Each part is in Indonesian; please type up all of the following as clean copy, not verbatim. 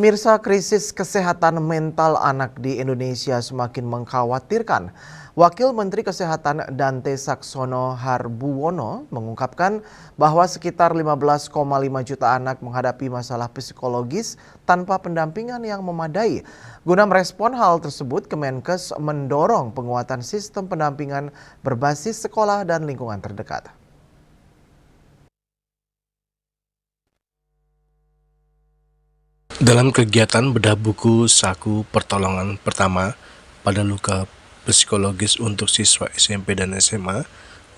Pemirsa, krisis kesehatan mental anak di Indonesia semakin mengkhawatirkan. Wakil Menteri Kesehatan Dante Saxono Harbuwono mengungkapkan bahwa sekitar 15,5 juta anak menghadapi masalah psikologis tanpa pendampingan yang memadai. Guna merespon hal tersebut, Kemenkes mendorong penguatan sistem pendampingan berbasis sekolah dan lingkungan terdekat. Dalam kegiatan bedah buku saku pertolongan pertama pada luka psikologis untuk siswa SMP dan SMA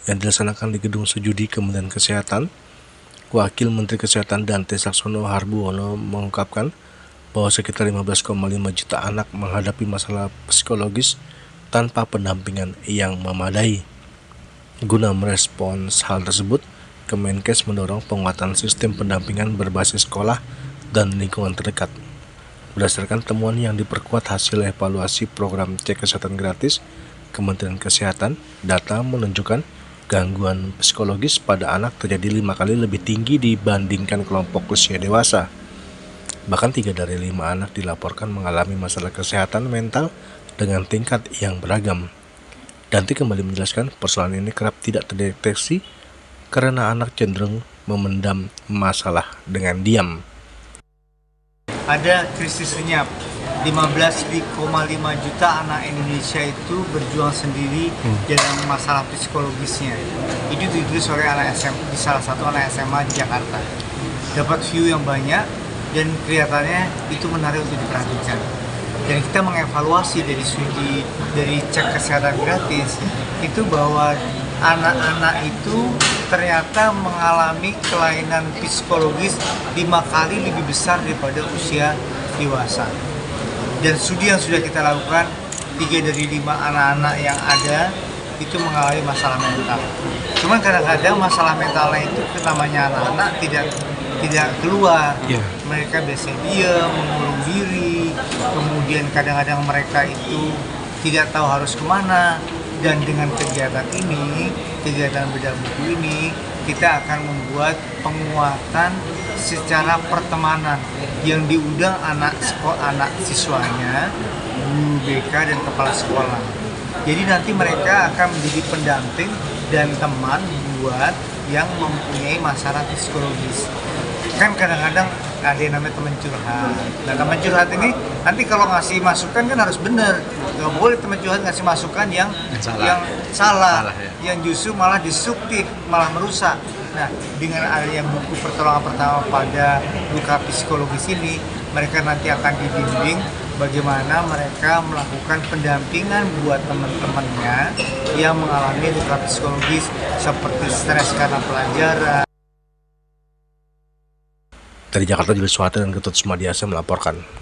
yang dilaksanakan di Gedung Sujudi Kementerian Kesehatan, Wakil Menteri Kesehatan Dante Saxono Harbuwono mengungkapkan bahwa sekitar 15,5 juta anak menghadapi masalah psikologis tanpa pendampingan yang memadai. Guna merespons hal tersebut, Kemenkes mendorong penguatan sistem pendampingan berbasis sekolah dan lingkungan terdekat. Berdasarkan temuan yang diperkuat hasil evaluasi program cek kesehatan gratis Kementerian Kesehatan, data menunjukkan gangguan psikologis pada anak terjadi 5 kali lebih tinggi dibandingkan kelompok usia dewasa. Bahkan 3 dari 5 anak dilaporkan mengalami masalah kesehatan mental dengan tingkat yang beragam. Dante kembali menjelaskan persoalan ini kerap tidak terdeteksi karena anak cenderung memendam masalah dengan diam. Ada krisis lenyap. 15,5 juta anak Indonesia itu berjuang sendiri dalam masalah psikologisnya. Itu ditulis oleh anak SMA, di salah satu anak SMA di Jakarta. Dapat view yang banyak dan kelihatannya itu menarik untuk diperhatikan. Dan kita mengevaluasi dari cek kesehatan gratis itu bahwa anak-anak itu ternyata mengalami kelainan psikologis 5 kali lebih besar daripada usia dewasa. Dan studi yang sudah kita lakukan, 3 dari 5 anak-anak yang ada itu mengalami masalah mental. Cuman kadang-kadang masalah mentalnya itu namanya anak-anak tidak keluar. Mereka biasanya diam, mengurung diri, kemudian kadang-kadang mereka itu tidak tahu harus kemana. Dan dengan kegiatan ini, kegiatan bedah buku ini, kita akan membuat penguatan secara pertemanan yang diundang anak siswanya, guru BK dan kepala sekolah. Jadi nanti mereka akan menjadi pendamping dan teman buat yang mempunyai masalah psikologis. Kan kadang-kadang ada yang namanya teman curhat. Nah, teman curhat ini nanti kalau ngasih masukan kan harus benar. Gak boleh teman curhat ngasih masukan yang salah ya. Yang justru malah destruktif, malah merusak. Nah, dengan adanya buku pertolongan pertama pada luka psikologis ini, mereka nanti akan dibimbing bagaimana mereka melakukan pendampingan buat teman-temannya yang mengalami luka psikologis seperti stres karena pelajaran. Dari Jakarta, Julius Suhata dan Ketut Sumadiasa melaporkan.